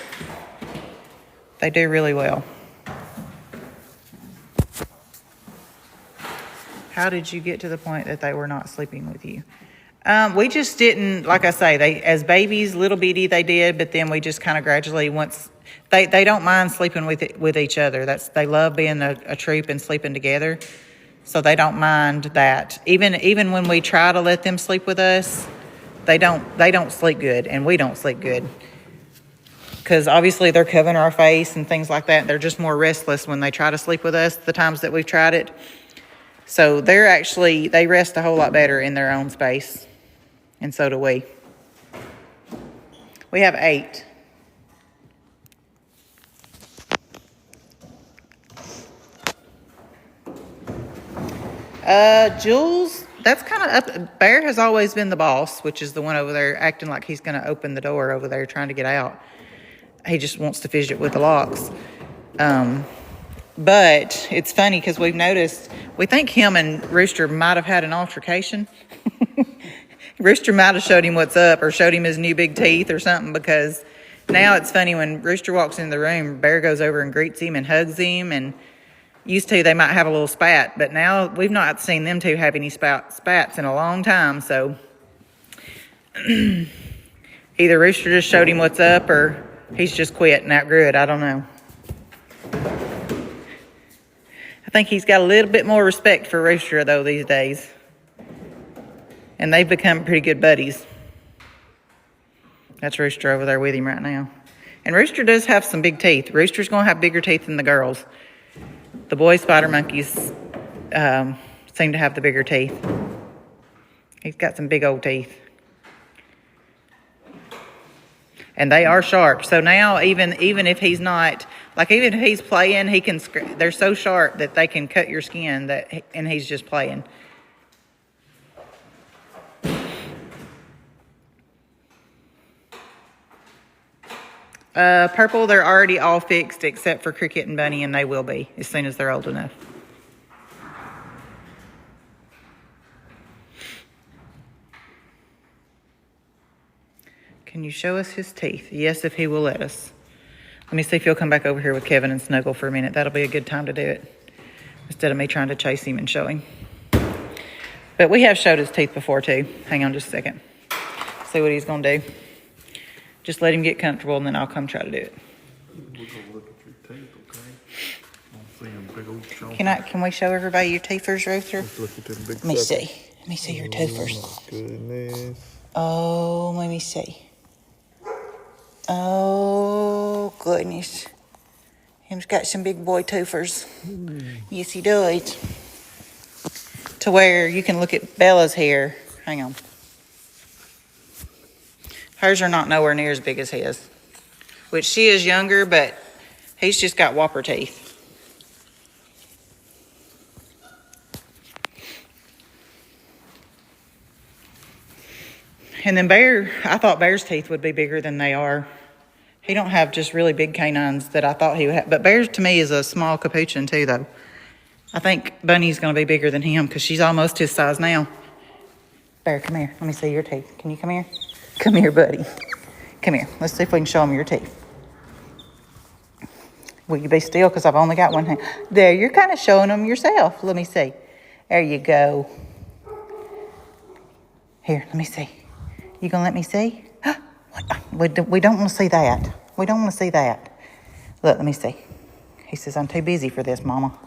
they do really well. How did you get to the point that they were not sleeping with you? We just didn't, like I say, they as babies, little bitty, they did, but then we just kind of gradually once they don't mind sleeping with each other. They love being a troop and sleeping together, so they don't mind that. Even when we try to let them sleep with us, they don't sleep good, and we don't sleep good because obviously they're covering our face and things like that. They're just more restless when they try to sleep with us. The times that we've tried it. So they rest a whole lot better in their own space. And so do we. We have 8. Jules, that's kind of up. Bear has always been the boss, which is the one over there acting like he's going to open the door over there trying to get out. He just wants to fidget with the locks. But it's funny because we've noticed, we think him and Rooster might have had an altercation. Rooster might have showed him what's up or showed him his new big teeth or something, because now it's funny when Rooster walks in the room, Bear goes over and greets him and hugs him, and used to they might have a little spat, but now we've not seen them two have any spats in a long time, so either Rooster just showed him what's up or he's just quit and outgrew it. I don't know. I think he's got a little bit more respect for Rooster, though, these days. And they've become pretty good buddies. That's Rooster over there with him right now. And Rooster does have some big teeth. Rooster's going to have bigger teeth than the girls. The boy spider monkeys seem to have the bigger teeth. He's got some big old teeth. And they are sharp. So now even if he's not, like even if he's playing, they're so sharp that they can cut your skin and he's just playing. Purple, they're already all fixed except for Cricket and Bunny, and they will be as soon as they're old enough. Can you show us his teeth? Yes, if he will let us. Let me see if he'll come back over here with Kevin and snuggle for a minute. That'll be a good time to do it, instead of me trying to chase him and show him. But we have showed his teeth before too. Hang on just a second. See what he's going to do. Just let him get comfortable, and then I'll come try to do it. We're going to look at your teeth, okay? I don't see them big go chomp. Can we show everybody your teethers, Rooster? Let's look at them big Let me suckers. see. Let me see your Oh teethers. my goodness. Oh, let me see. Oh, goodness. Him's got some big boy teethers. Yes, he does. To where you can look at Bella's hair. Hang on. Hers are not nowhere near as big as his. Which she is younger, but he's just got whopper teeth. And then Bear, I thought Bear's teeth would be bigger than they are. He don't have just really big canines that I thought he would have. But Bear, to me, is a small capuchin, too, though. I think Bunny's going to be bigger than him because she's almost his size now. Bear, come here. Let me see your teeth. Can you come here? Come here, buddy. Come here. Let's see if we can show him your teeth. Will you be still? Because I've only got one hand. There, you're kind of showing them yourself. Let me see. There you go. Here, let me see. You gonna let me see? We don't want to see that. We don't want to see that. Look, let me see. He says, I'm too busy for this, Mama.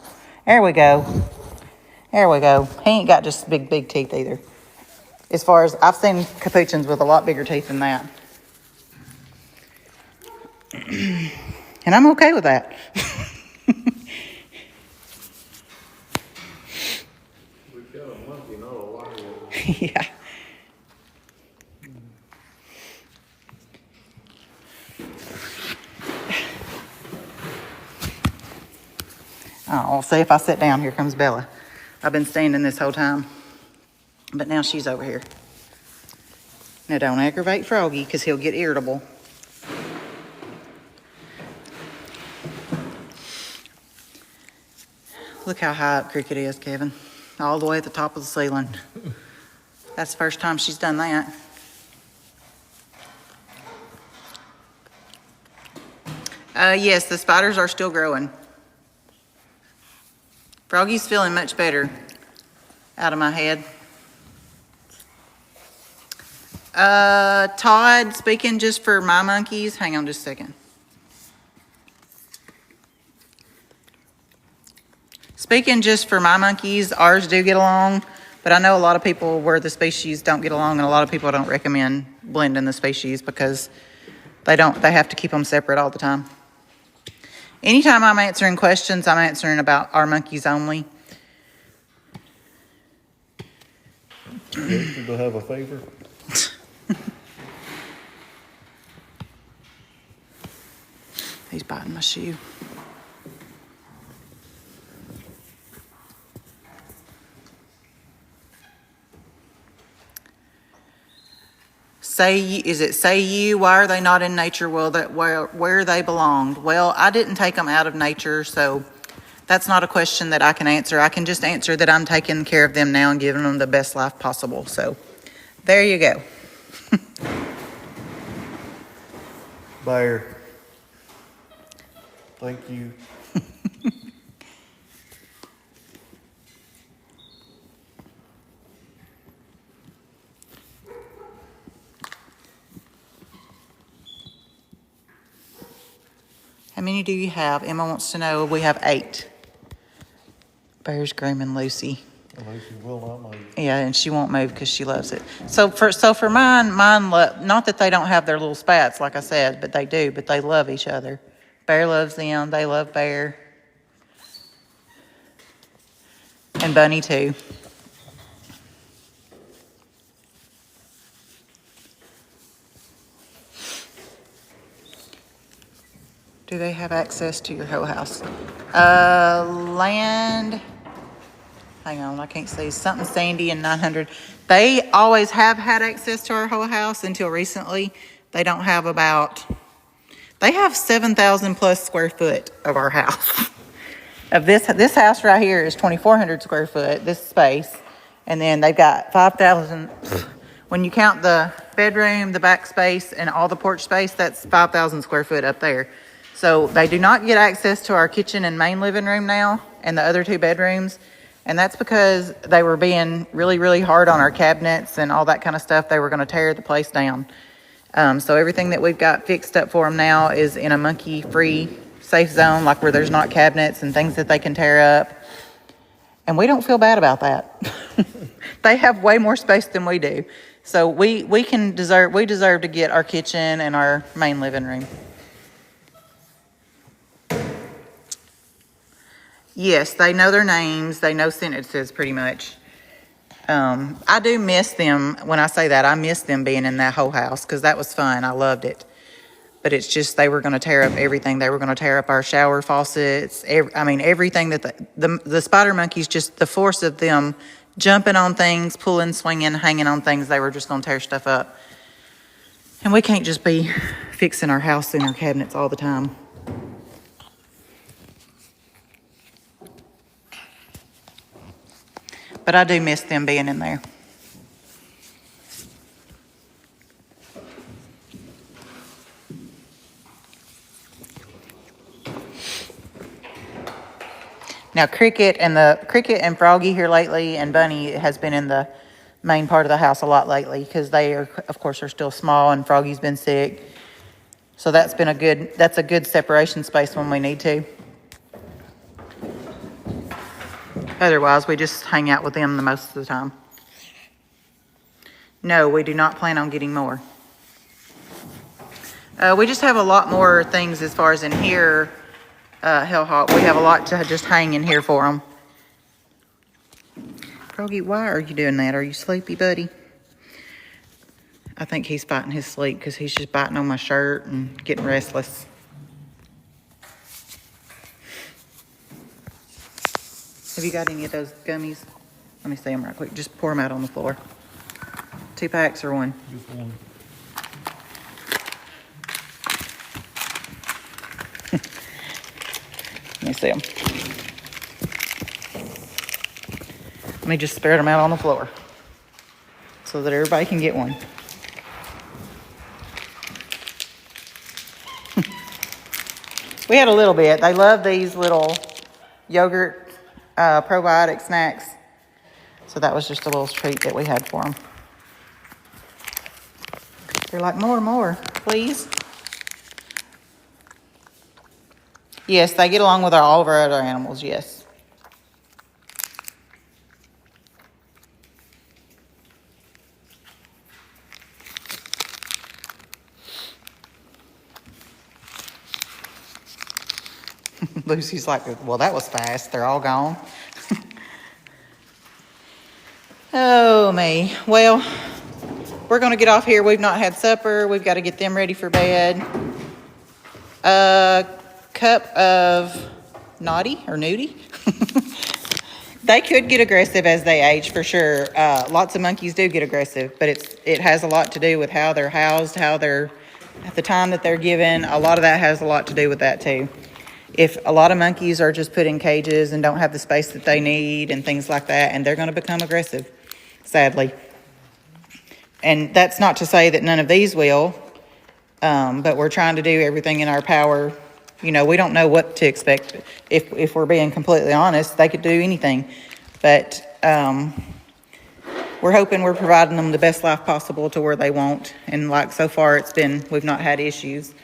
There we go. There we go. He ain't got just big teeth either. As far as, I've seen capuchins with a lot bigger teeth than that. And I'm okay with that. We've got a monkey, not a lion. Yeah. Oh, see if I sit down, here comes Bella. I've been standing this whole time, but now she's over here. Now don't aggravate Froggy because he'll get irritable. Look how high up Cricket is, Kevin. All the way at the top of the ceiling. That's the first time she's done that. Yes, the spiders are still growing. Froggy's feeling much better out of my head. Todd, speaking just for my monkeys, hang on just a second. Speaking just for my monkeys, ours do get along, but I know a lot of people where the species don't get along, and a lot of people don't recommend blending the species because they have to keep them separate all the time. Anytime I'm answering questions, I'm answering about our monkeys only. Rooster to have a favor. He's biting my shoe. Say you, why are they not in nature? Well, where they belonged. Well, I didn't take them out of nature, so that's not a question that I can answer. I can just answer that I'm taking care of them now and giving them the best life possible. So there you go. Bear. Thank you. How many do you have? Emma wants to know. We have 8. Bear's grooming Lucy. Lucy will not move. Yeah, and she won't move because she loves it. So for mine, not that they don't have their little spats, like I said, but they do. But they love each other. Bear loves them. They love Bear. And Bunny too. Do they have access to your whole house? Land. Hang on, I can't see. Something Sandy and 900. They always have had access to our whole house until recently. They don't have they have 7,000 plus square foot of our house. Of this house right here is 2,400 square foot, this space. And then they've got 5,000. When you count the bedroom, the back space, and all the porch space, that's 5,000 square foot up there. So they do not get access to our kitchen and main living room now and the other 2 bedrooms. And that's because they were being really, really hard on our cabinets and all that kind of stuff. They were going to tear the place down. So everything that we've got fixed up for them now is in a monkey-free safe zone, like where there's not cabinets and things that they can tear up. And we don't feel bad about that. They have way more space than we do. So we deserve to get our kitchen and our main living room. Yes, they know their names. They know sentences pretty much. I do miss them. When I say that, I miss them being in that whole house because that was fun. I loved it. But it's just they were going to tear up everything. They were going to tear up our shower faucets. Everything that the spider monkeys, just the force of them jumping on things, pulling, swinging, hanging on things, they were just going to tear stuff up. And we can't just be fixing our house and our cabinets all the time. But I do miss them being in there. Now, Cricket and Froggy here lately, and Bunny has been in the main part of the house a lot lately because they are, of course, are still small, and Froggy's been sick. So that's a good separation space when we need to. Otherwise, we just hang out with them the most of the time. No, we do not plan on getting more. We just have a lot more things as far as in here. Hellhawk, we have a lot to just hang in here for them. Froggy, why are you doing that? Are you sleepy, buddy? I think he's fighting his sleep because he's just biting on my shirt and getting restless. Have you got any of those gummies? Let me see them right quick. Just pour them out on the floor. 2 packs or one? Just one. Let me see them. Let me just spread them out on the floor so that everybody can get one. We had a little bit. They love these little yogurt probiotic snacks. So that was just a little treat that we had for them. They're like, more, please. Yes, they get along with all of our other animals, yes. Lucy's like, well, that was fast. They're all gone. Oh, me. Well, we're going to get off here. We've not had supper. We've got to get them ready for bed. A cup of naughty or nudie. They could get aggressive as they age, for sure. Lots of monkeys do get aggressive, but it has a lot to do with how they're housed, how they're, at the time that they're given. A lot of that has a lot to do with that, too. If a lot of monkeys are just put in cages and don't have the space that they need and things like that, and they're going to become aggressive, sadly. And that's not to say that none of these will, but we're trying to do everything in our power. You know, we don't know what to expect. If we're being completely honest, they could do anything. But we're hoping we're providing them the best life possible to where they won't. And like so far, we've not had issues.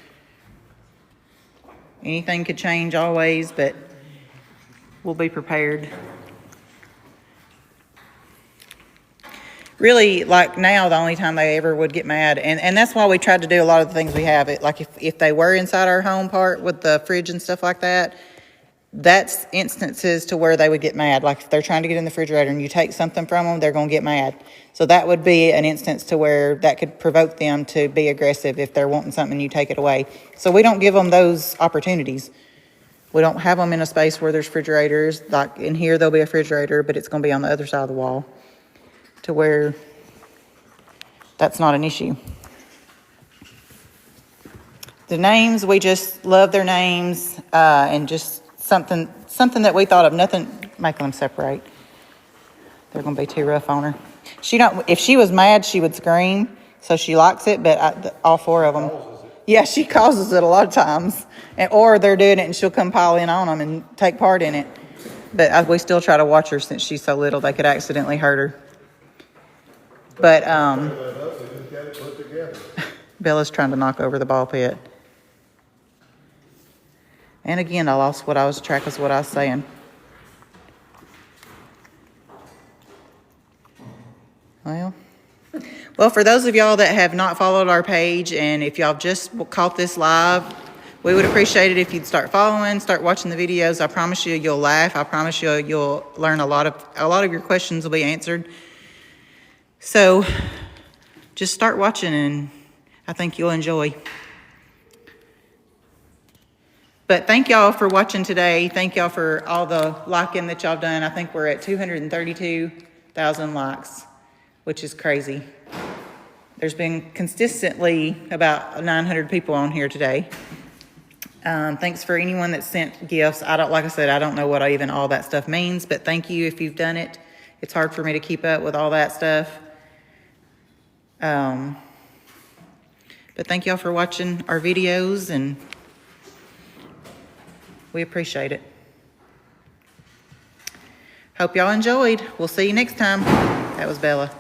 Anything could change always, but we'll be prepared. Really, like now, the only time they ever would get mad, and that's why we tried to do a lot of the things we have. Like if they were inside our home part with the fridge and stuff like that, that's instances to where they would get mad. Like if they're trying to get in the refrigerator and you take something from them, they're going to get mad. So that would be an instance to where that could provoke them to be aggressive if they're wanting something and you take it away. So we don't give them those opportunities. We don't have them in a space where there's refrigerators. Like in here, there'll be a refrigerator, but it's going to be on the other side of the wall to where that's not an issue. The names, we just love their names, and just something that we thought of, nothing making them separate. They're going to be too rough on her. If she was mad, she would scream, so she likes it, but all 4 of them. Yeah, she causes it a lot of times. Or they're doing it and she'll come pile in on them and take part in it. But we still try to watch her since she's so little. They could accidentally hurt her. But Bella's trying to knock over the ball pit. And again, I lost what I was saying. Well, for those of y'all that have not followed our page, and if y'all just caught this live, we would appreciate it if you'd start following, start watching the videos. I promise you, you'll laugh. I promise you, you'll learn a lot of your questions will be answered. So just start watching, and I think you'll enjoy. But thank y'all for watching today. Thank y'all for all the liking that y'all done. I think we're at 232,000 likes, which is crazy. There's been consistently about 900 people on here today. Thanks for anyone that sent gifts. Like I said, I don't know what even all that stuff means, but thank you if you've done it. It's hard for me to keep up with all that stuff. But thank y'all for watching our videos, and we appreciate it. Hope y'all enjoyed. We'll see you next time. That was Bella.